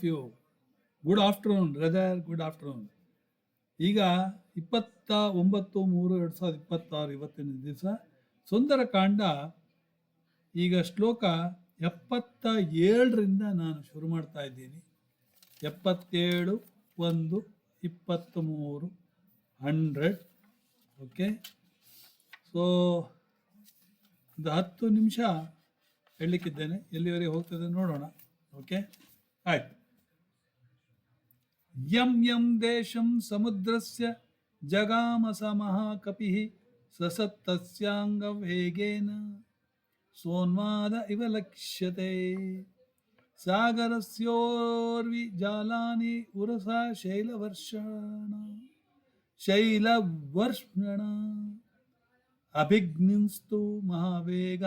You good afternoon brother, good afternoon. ಈಗ 29/3/2026 ಇವತ್ತಿನ ದಿವಸ ಸುಂದರಕಾಂಡ. ಈಗ ಶ್ಲೋಕ 77ರಿಂದ ನಾನು ಶುರು ಮಾಡ್ತಾ ಇದ್ದೀನಿ. 77, 1, 23, 100. ಓಕೆ, ಸೊ ಒಂದು 10 ನಿಮಿಷ ಹೇಳಲಿಕ್ಕಿದ್ದೇನೆ. ಎಲ್ಲಿವರೆಗೆ ಹೋಗ್ತದೆ ನೋಡೋಣ. ಓಕೆ, ಆಯ್ತು. ಯಂ ಯಂ ದೇಶಂ ಸಮುದ್ರಸ್ಯ ಜಗಾಮ ಸ ಮಹಾಕಪಿಃ ಸಸತ್ತಸ್ಯಾಂಗ ವೇಗೇನ ಸೋನ್ಮಾದ ಇವ ಲಕ್ಷ್ಯತೆ. ಸಾಗರಸ್ಯೋರ್ವಿ ಜಾಲಾನಿ ಉರಸಾ ಶೈಲವರ್ಷಣ ಅಭಿಘ್ನಿಂಸ್ತು ಮಹಾವೇಗ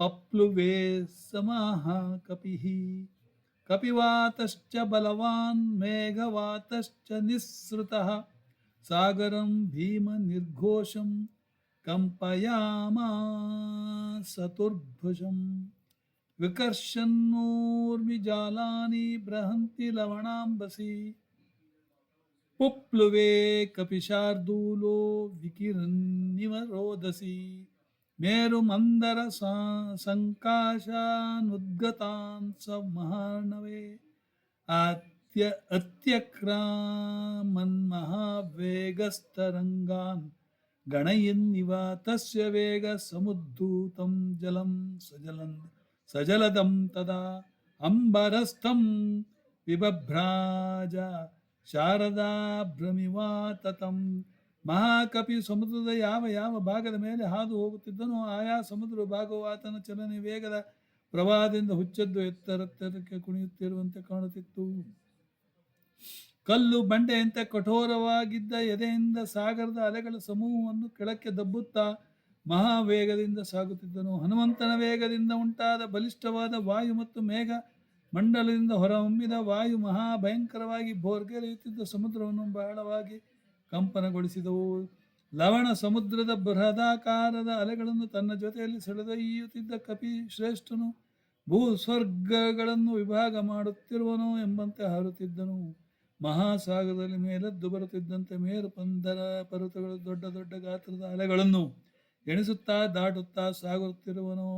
ಪಪ್ಲುವೇ ಸಮಃ ಕಪಿಃ. ಕಪಿವಾತಶ್ಚ ಬಲವಾನ್ ಮೇಘವಾತಶ್ಚ ನಿಸ್ಸೃತಃ ಸಾಗರಂ ಭೀಮ ನಿರ್ಘೋಷಂ ಕಂಪಯಾಮಾಸ ತುರ್ಭುಜಂ. ವಿಕರ್ಷನ್ನೂರ್ಮಿಜಾಲಾನಿ ಬೃಹಂತಿ ಲವಣಾಂಬಸಿ ಪುಪ್ಲುವೇ ಕಪಿಶಾರ್ದೂಲೋ ವಿಕಿರನ್ನಿವ ರೋದಸಿ. ಮೇರು ಮಂದರ ಸಂಕಾಶಾನುದ್ಗತಾನ್ ಸ ಮಹಾರ್ಣವೇ ಅತ್ಯಕ್ರಾಮನ್ಮಹಾವೇಗಸ್ತರಂಗಾನ್ ಗಣಯನ್ನಿವ ತಸ್ಯ ವೇಗ ಸಮುದ್ಧೂತಂ ಜಲಂ ಸಜಲದಂ ತದಾ ಅಂಬರಸ್ಥಂ ವಿಬಭ್ರಾಜ ಶಾರದಾ ಭ್ರಮಿವಾತತಂ. ಮಹಾಕಪಿ ಸಮುದ್ರದ ಯಾವ ಯಾವ ಭಾಗದ ಮೇಲೆ ಹಾದು ಹೋಗುತ್ತಿದ್ದನೋ ಆಯಾ ಸಮುದ್ರ ಭಾಗವು ಆತನ ಚಲನೆ ವೇಗದ ಪ್ರವಾಹದಿಂದ ಹುಚ್ಚೆದ್ದು ಎತ್ತರಕ್ಕೆ ಕುಣಿಯುತ್ತಿರುವಂತೆ ಕಾಣುತ್ತಿತ್ತು. ಕಲ್ಲು ಬಂಡೆಯಂತೆ ಕಠೋರವಾಗಿದ್ದ ಎದೆಯಿಂದ ಸಾಗರದ ಅಲೆಗಳ ಸಮೂಹವನ್ನು ಕೆಳಕ್ಕೆ ದಬ್ಬುತ್ತಾ ಮಹಾವೇಗದಿಂದ ಸಾಗುತ್ತಿದ್ದನು. ಹನುಮಂತನ ವೇಗದಿಂದ ಉಂಟಾದ ಬಲಿಷ್ಠವಾದ ವಾಯು ಮತ್ತು ಮೇಘ ಮಂಡಲದಿಂದ ಹೊರಹೊಮ್ಮಿದ ವಾಯು ಮಹಾಭಯಂಕರವಾಗಿ ಭೋರ್ಗರೆಯುತ್ತಿದ್ದ ಸಮುದ್ರವನ್ನು ಬಹಳವಾಗಿ ಕಂಪನಗೊಳಿಸಿದವು. ಲವಣ ಸಮುದ್ರದ ಬೃಹದಾಕಾರದ ಅಲೆಗಳನ್ನು ತನ್ನ ಜೊತೆಯಲ್ಲಿ ಸೆಳೆದೊಯ್ಯುತ್ತಿದ್ದ ಕಪಿ ಶ್ರೇಷ್ಠನು ಭೂಸ್ವರ್ಗಗಳನ್ನು ವಿಭಾಗ ಮಾಡುತ್ತಿರುವನು ಎಂಬಂತೆ ಹಾರುತ್ತಿದ್ದನು. ಮಹಾಸಾಗರದಲ್ಲಿ ಮೇಲೆದ್ದು ಬರುತ್ತಿದ್ದಂತೆ ಮೇರು ಪರ್ವತಗಳು ದೊಡ್ಡ ದೊಡ್ಡ ಗಾತ್ರದ ಅಲೆಗಳನ್ನು ಎಣಿಸುತ್ತಾ ದಾಟುತ್ತಾ ಸಾಗುತ್ತಿರುವನು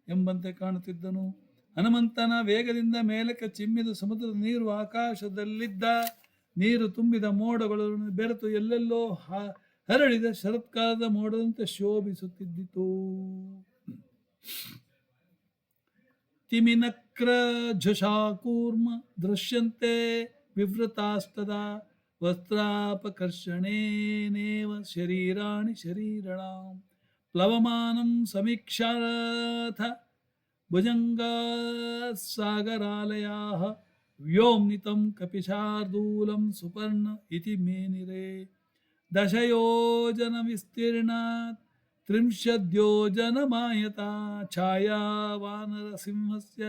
ಎಂಬಂತೆ ಕಾಣುತ್ತಿದ್ದನು. ಹನುಮಂತನ ವೇಗದಿಂದ ಮೇಲಕ್ಕೆ ಚಿಮ್ಮಿದ ಸಮುದ್ರದ ನೀರು ಆಕಾಶದಲ್ಲಿದ್ದ ನೀರು ತುಂಬಿದ ಮೋಡಗಳನ್ನು ಬೆರೆತು ಎಲ್ಲೆಲ್ಲೋ ಹರಡಿದ ಶರತ್ಕಾಲದ ಮೋಡದಂತೆ ಶೋಭಿಸುತ್ತಿದ್ದಿತು. ತಿಮಿನಕ್ರ ಝಷಾಕೂರ್ಮ ದೃಶ್ಯಂತೆ ವಿವೃತಾಸ್ತದಾ ವಸ್ತ್ರಾಪಕರ್ಷಣೇನೇವ ಶರೀರಾಣಿ ಶರೀರಣಾಂ ಪ್ಲವಮಾನಂ ಸಮೀಕ್ಷಾಥ ಭುಜಂಗಾಸಾಗರಾಲಯಾಃ ವ್ಯೋಮ್ನಿತಂ ಕಪಿಶಾರ್ದೂಲಂ ಸುಪರ್ಣ ಇತಿ ಮೇನಿರೆ. ದಶಯೋಜನ ವಿಸ್ತೀರ್ಣಾತ್ ತ್ರಿಂಶದ್ಯೋಜನಮಾಯತಾ ಛಾಯಾ ವಾನರಸಿಂಹಸ್ಯ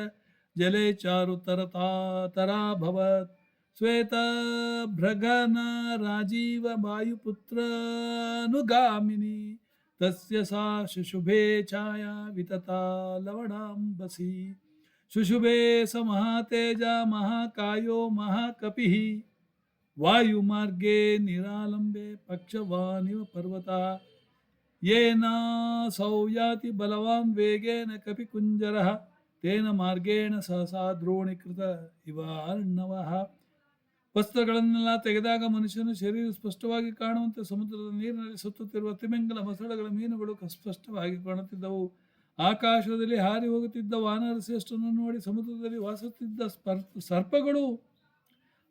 ಜಲೆ ಚಾರುತರತಾತರಾಭವತ್. ಶ್ವೇತಭೃಗನ ರಾಜೀವ ವಾಯುಪುತ್ರನುಗಾಮಿನಿ ತಸ್ಯ ಸಾ ಶುಶುಭೆ ಛಾಯಾ ವಿತತಾ ಲವಣಾಂಬಸಿ. ಶುಶುಭೆ ಸ ಮಹಾತೇಜ ಮಹಾಕಾಯೋ ಮಹಾಕಪಿಃ ವಾಯುಮಾರ್ಗೇ ನಿರಾಲಂಬೆ ಪಕ್ಷವಾನಿವ ಪರ್ವತ. ಯೇನಾಸೌ ಯಾತಿ ಬಲವಾನ್ ವೇಗೇನ ಕಪಿಕುಂಜರಃ ತೇನ ಮಾರ್ಗೇಣ ಸಹಸಾ ದ್ರೋಣೀಕೃತ ಇವ ಅರ್ಣವಃ. ವಸ್ತ್ರಗಳನ್ನೆಲ್ಲ ತೆಗೆದಾಗ ಮನುಷ್ಯನ ಶರೀರ ಸ್ಪಷ್ಟವಾಗಿ ಕಾಣುವಂತೆ ಸಮುದ್ರದ ನೀರಿನಲ್ಲಿ ಸುತ್ತುತ್ತಿರುವ ತಿಮಿಂಗಲ ಮೊಸಳೆಗಳ ಮೀನುಗಳು ಸ್ಪಷ್ಟವಾಗಿ ಕಾಣುತ್ತಿದ್ದವು. ಆಕಾಶದಲ್ಲಿ ಹಾರಿ ಹೋಗುತ್ತಿದ್ದ ವಾನರ ಶ್ರೇಷ್ಠನನ್ನು ನೋಡಿ ಸಮುದ್ರದಲ್ಲಿ ವಾಸಿಸುತ್ತಿದ್ದ ಸರ್ಪಗಳು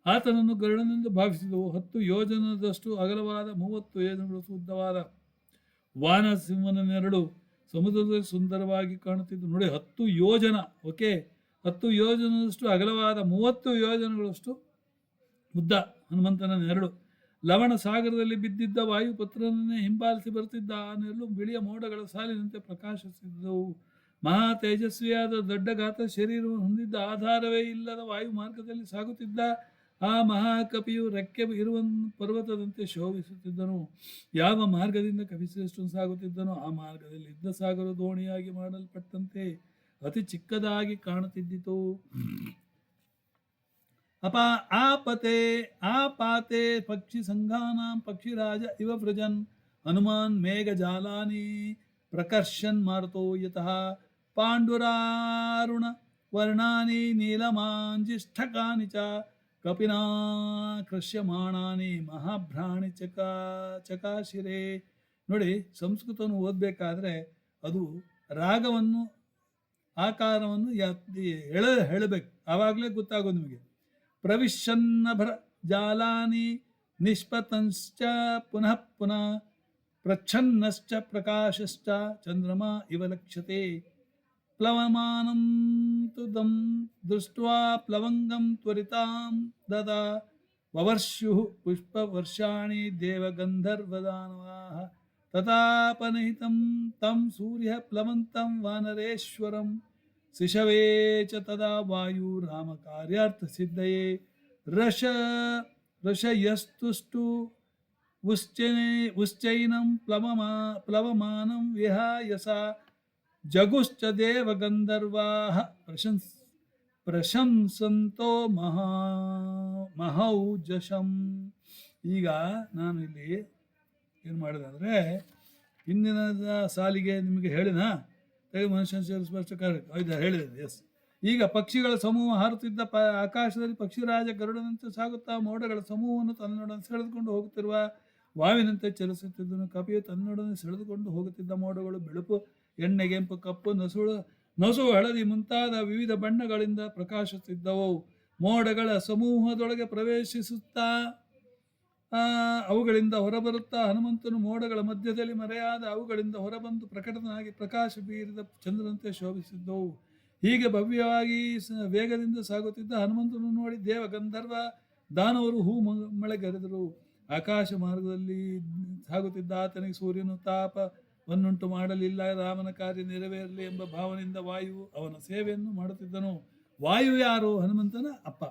ಆತನನ್ನು ಗರುಡನೆಂದು ಭಾವಿಸಿದವು. 10 ಯೋಜನದಷ್ಟು ಅಗಲವಾದ 30 ಯೋಜನಗಳಷ್ಟು ಉದ್ದವಾದ ವಾನರ ಸಿಂಹನ ನೆರಳು ಸಮುದ್ರದಲ್ಲಿ ಸುಂದರವಾಗಿ ಕಾಣುತ್ತಿದ್ದು. ನೋಡಿ, 10 ಯೋಜನ. ಓಕೆ, 10 ಯೋಜನದಷ್ಟು ಅಗಲವಾದ 30 ಯೋಜನಗಳಷ್ಟು ಉದ್ದ ಹನುಮಂತನ ನೆರಳು. ಲವಣ ಸಾಗರದಲ್ಲಿ ಬಿದ್ದಿದ್ದ ವಾಯುಪುತ್ರನನ್ನೇ ಹಿಂಬಾಲಿಸಿ ಬರುತ್ತಿದ್ದ ಆ ನೆರಳು ಬಿಳಿಯ ಮೋಡಗಳ ಸಾಲಿನಂತೆ ಪ್ರಕಾಶಿಸುತ್ತಿದ್ದವು. ಮಹಾ ತೇಜಸ್ವಿಯಾದ ದೊಡ್ಡ ಗಾತ್ರ ಶರೀರವನ್ನು ಹೊಂದಿದ್ದ ಆಧಾರವೇ ಇಲ್ಲದ ವಾಯು ಮಾರ್ಗದಲ್ಲಿ ಸಾಗುತ್ತಿದ್ದ ಆ ಮಹಾಕಪಿಯು ರೆಕ್ಕೆ ಇರುವ ಪರ್ವತದಂತೆ ಶೋಭಿಸುತ್ತಿದ್ದನು. ಯಾವ ಮಾರ್ಗದಿಂದ ಕಪಿಶ್ರೇಷ್ಠನು ಸಾಗುತ್ತಿದ್ದನೋ ಆ ಮಾರ್ಗದಲ್ಲಿ ಇದ್ದ ಸಾಗರ ದೋಣಿಯಾಗಿ ಮಾಡಲ್ಪಟ್ಟಂತೆ ಅತಿ ಚಿಕ್ಕದಾಗಿ ಕಾಣುತ್ತಿದ್ದಿತು. आपते आपाते पक्षी संघानां पक्षिराज इव व्रजन् हनुमान् मेघजालानि प्रकर्षन् मारुतो यतः पाण्डुरारुण वर्णानि नीलमाञ्जिष्ठकानि च कपिना ಕೃಷ್ಯಮಾಣಾನಿ ಮಹಾಭ್ರಾಣಿ ಚಕಾಶಿರೆ. ನೋಡಿ, ಸಂಸ್ಕೃತವನ್ನು ಓದಬೇಕಾದ್ರೆ ಅದು ರಾಗವನ್ನು ಆಕಾರವನ್ನು ಹೇಳಬೇಕು, ಆವಾಗಲೇ ಗೊತ್ತಾಗೋದು ನಿಮಗೆ. ಪ್ರವಿಶನ್ನಭರ ಜಾಲಾನಿ ನಿಷ್ಪತಂಶ್ಚ ಪುನಃ ಪುನಃ ಪ್ರಚ್ಛನ್ನಶ್ಚ ಪ್ರಕಾಶಶ್ಚ ಚಂದ್ರಮಾ ಇವ ಲಕ್ಷ್ಯತೆ ಪ್ಲವಮಾನಂ ತುದಂ ದೃಷ್ಟ್ವಾ ಪ್ಲವಂಗಂ ತ್ವರಿತಾಂ ದದಾ ವವರ್ಷುಃ ಪುಷ್ಪವರ್ಷಾಣಿ ದೇವಗಂಧರ್ವದಾನವಾಃ ತಥಾಪನಿಹಿತಂ ತಂ ಸೂರ್ಯಃ ಪ್ಲವಂತಂ ವಾನರೇಶ್ವರಂ ಶಿಶವೇ ಚ ತದಾ ವಾಯು ರಾಮಕಾರ್ಯಾರ್ಥಸಿದ್ಧಯೇ ರಶಯಸ್ತುಷ್ಟು ಉಶ್ಚೈನಂ ಪ್ಲವಮಾನಂ ವಿಹಾಯಸ ಜಗುಶ್ಚ ದೇವಗಂಧರ್ವಾಃ ಪ್ರಶಂಸಂತೋ ಮಹೌಜಶಂ. ಈಗ ನಾನು ಇಲ್ಲಿ ಏನು ಮಾಡಿದೆ ಅಂದರೆ, ಹಿಂದಿನ ಸಾಲಿಗೆ ನಿಮಗೆ ಹೇಳಿನ ಮನುಷ್ಯನ ಸ್ಪಷ್ಟ ಹೇಳಿದೆ. ಎಸ್, ಈಗ ಪಕ್ಷಿಗಳ ಸಮೂಹ ಹಾರುತ್ತಿದ್ದ ಆಕಾಶದಲ್ಲಿ ಪಕ್ಷಿರಾಜ ಗರುಡನಂತೆ ಸಾಗುತ್ತಾ ಮೋಡಗಳ ಸಮೂಹವನ್ನು ತನ್ನೊಡನೆ ಸೆಳೆದುಕೊಂಡು ಹೋಗುತ್ತಿರುವ ವಾವಿನಂತೆ ಚಲಿಸುತ್ತಿದ್ದನು. ಕಪಿಯು ತನ್ನೊಡನೆ ಸೆಳೆದುಕೊಂಡು ಹೋಗುತ್ತಿದ್ದ ಮೋಡಗಳು ಬೆಳುಪು, ಎಣ್ಣೆಗೆಂಪು, ಕಪ್ಪು, ನಸು ಹಳದಿ ಮುಂತಾದ ವಿವಿಧ ಬಣ್ಣಗಳಿಂದ ಪ್ರಕಾಶಿಸುತ್ತಿದ್ದವು. ಮೋಡಗಳ ಸಮೂಹದೊಳಗೆ ಪ್ರವೇಶಿಸುತ್ತಾ ಅವುಗಳಿಂದ ಹೊರಬರುತ್ತಾ ಹನುಮಂತನು ಮೋಡಗಳ ಮಧ್ಯದಲ್ಲಿ ಮರೆಯಾದ ಅವುಗಳಿಂದ ಹೊರಬಂದು ಪ್ರಕಟನಾಗಿ ಪ್ರಕಾಶ ಬೀರಿದ ಚಂದ್ರನಂತೆ ಶೋಭಿಸಿದ್ದವು. ಹೀಗೆ ಭವ್ಯವಾಗಿ ವೇಗದಿಂದ ಸಾಗುತ್ತಿದ್ದ ಹನುಮಂತನು ನೋಡಿ ದೇವ ಗಂಧರ್ವ ದಾನವರು ಹೂ ಮಳೆಗರೆದರು. ಆಕಾಶ ಮಾರ್ಗದಲ್ಲಿ ಸಾಗುತ್ತಿದ್ದ ಆತನಿಗೆ ಸೂರ್ಯನು ತಾಪವನ್ನುಂಟು ಮಾಡಲಿಲ್ಲ. ರಾಮನ ಕಾರ್ಯ ನೆರವೇರಲಿ ಎಂಬ ಭಾವನೆಯಿಂದ ವಾಯು ಅವನ ಸೇವೆಯನ್ನು ಮಾಡುತ್ತಿದ್ದನು. ವಾಯು ಯಾರು? ಹನುಮಂತನ ಅಪ್ಪ.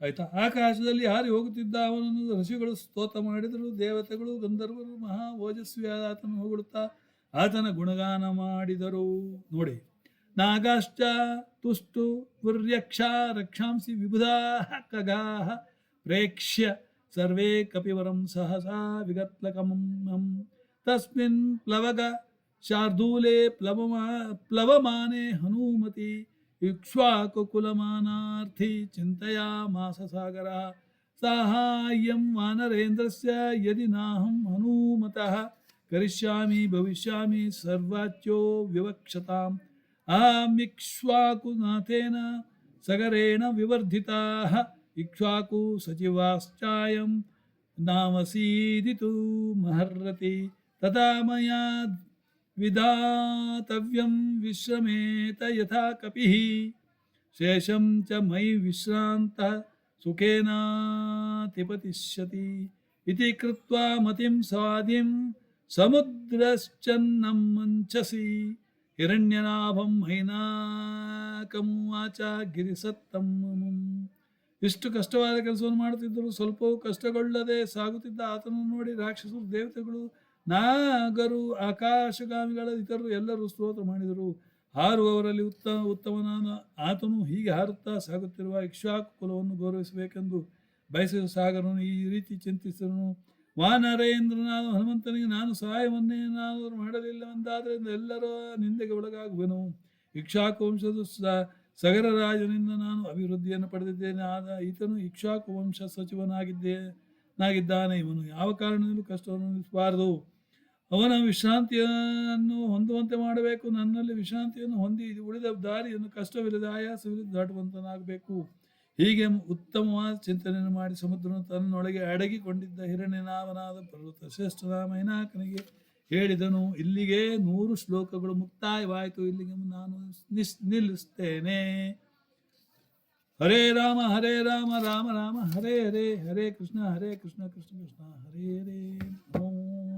ಆಯ್ತಾ? ಆಕಾಶದಲ್ಲಿ ಹಾರಿ ಹೋಗುತ್ತಿದ್ದ ಅವನನ್ನು ಋಷಿಗಳು ಸ್ತೋತ್ರ ಮಾಡಿದರು. ದೇವತೆಗಳು ಗಂಧರ್ವರು ಮಹಾ ಓಜಸ್ವಿಯಾದ ಆತನು ಹೊಗಳುತ್ತಾ ಆತನ ಗುಣಗಾನ ಮಾಡಿದರು. ನೋಡಿ, ನಾಗಾಶ್ಚ ತುಷ್ಟು ಪುರ್ಯಕ್ಷ ರಕ್ಷಾಂಸಿ ವಿಬುಧಾ ಖಗಾಃ ಪ್ರೇಕ್ಷ್ಯ ಸರ್ವೇ ಕಪಿವರಂ ಸಹಸಾ ವಿಗತ್ಲಕಮಂ ತಸ್ಮಿನ್ ಪ್ಲವಗ ಶಾರ್ದೂಲೆ ಪ್ಲವಮಾನೆ ಹನುಮತಿ ಇಕ್ಷ್ವಾಕುಕುಲಮಾನಾರ್ಥಿ ಚಿಂತಯಾಮಾಸ ಸಾಗರ ಸಾಹಾಯ್ಯಂ ವಾನರೇಂದ್ರಸ್ಯ ಯದಿ ನಾಹಂ ಹನುಮತಃ ಕರಿಷ್ಯಾಮಿ ಭವಿಷ್ಯಾಮಿ ಸರ್ವಾಚ್ಯೋ ವಿವಕ್ಷತಾಂ ಅಹಮಿಕ್ಷ್ವಾಕುನಾಥೇನ ಸಗರೇಣ ವಿವರ್ಧಿತಾಃ ಇಕ್ಷ್ವಾಕು ಸಚಿವಾಶ್ಚಾಯಂ ನಾಮಸೀದಿತು ಮಹರ್ರತಿ ತಥಾ ಮಯಾ ವಿಧಾತವ್ಯಂ ವಿಶ್ರಮೇತ ಯಥಾ ಕಪಿಃ ಶೇಷಂ ಚ ಮಯಿ ವಿಶ್ರಾಂತಃ ಸುಖೇನಾತಿಪತಿಷ್ಯತಿ ಇತಿ ಕೃತ್ವಾ ಮತಿಂ ಸ್ವಾದಿಂ ಸಮುದ್ರಶ್ಚನ್ನಂ ಮಂಚಸಿ ಹಿರಣ್ಯನಾಭಂ ಹೈನಾಕಮುವಾಚ ಗಿರಿಸತ್ತಂ. ಇಷ್ಟು ಕಷ್ಟವಾದ ಕೆಲಸವನ್ನು ಮಾಡುತ್ತಿದ್ದರು. ಸ್ವಲ್ಪವೂ ಕಷ್ಟಗೊಳ್ಳದೆ ಸಾಗುತ್ತಿದ್ದ ಆತನನ್ನು ನೋಡಿ ರಾಕ್ಷಸರು, ದೇವತೆಗಳು, ನಾಗರು, ಆಕಾಶಗಾಮಿಗಳ ಇತರರು ಎಲ್ಲರೂ ಸ್ತೋತ್ರ ಮಾಡಿದರು. ಹಾರುವವರಲ್ಲಿ ಉತ್ತಮನಾದ ಆತನು ಹೀಗೆ ಹಾರುತ್ತಾ ಸಾಗುತ್ತಿರುವ ಇಕ್ಷ್ವಾಕು ಕುಲವನ್ನು ಗೌರವಿಸಬೇಕೆಂದು ಬಯಸಿದ ಸಾಗರನು ಈ ರೀತಿ ಚಿಂತಿಸಿದನು. ವಾನರೇಂದ್ರನಾದ ಹನುಮಂತನಿಗೆ ನಾನು ಸಹಾಯವನ್ನೇನಾದರೂ ಮಾಡಲಿಲ್ಲವೆಂದಾದರೆ ಎಲ್ಲರ ನಿಂದೆಗೆ ಒಳಗಾಗುವೆನು. ಇಕ್ಷ್ವಾಕು ವಂಶದ ಸಗರ ರಾಜನಿಂದ ನಾನು ಅಭಿವೃದ್ಧಿಯನ್ನು ಪಡೆದಿದ್ದೇನೆ. ಆದ ಈತನು ಇಕ್ಷ್ವಾಕು ವಂಶ ಸಚಿವನಾಗಿದ್ದಾನೆ. ಇವನು ಯಾವ ಕಾರಣದಲ್ಲೂ ಕಷ್ಟವನ್ನು ನಿಲ್ಲಿಸಬಾರದು. ಅವನ ವಿಶ್ರಾಂತಿಯನ್ನು ಹೊಂದುವಂತೆ ಮಾಡಬೇಕು. ನನ್ನಲ್ಲಿ ವಿಶ್ರಾಂತಿಯನ್ನು ಹೊಂದಿ ಉಳಿದ ದಾರಿಯನ್ನು ಕಷ್ಟವಿಲ್ಲದೆ ಆಯಾಸವಿಲ್ಲದೆ ದಾಟುವಂತನಾಗಬೇಕು. ಹೀಗೆ ಉತ್ತಮವಾದ ಚಿಂತನೆಯನ್ನು ಮಾಡಿ ಸಮುದ್ರನು ತನ್ನೊಳಗೆ ಅಡಗಿಕೊಂಡಿದ್ದ ಹಿರಣ್ಯನಾಭನಾದ ಪರ್ವತ ಶ್ರೇಷ್ಠನ ಮೈನಾಕನಿಗೆ ಹೇಳಿದನು. ಇಲ್ಲಿಗೆ 100 ಶ್ಲೋಕಗಳು ಮುಕ್ತಾಯವಾಯಿತು. ಇಲ್ಲಿಗೆ ನಾನು ನಿಲ್ಲಿಸ್ತೇನೆ. ಹರೇ ರಾಮ ರಾಮ ರಾಮ ಹರೇ ಹರೇ, ಹರೇ ಕೃಷ್ಣ ಕೃಷ್ಣ ಕೃಷ್ಣ ಹರೇ ಹರೇ. ಓಂ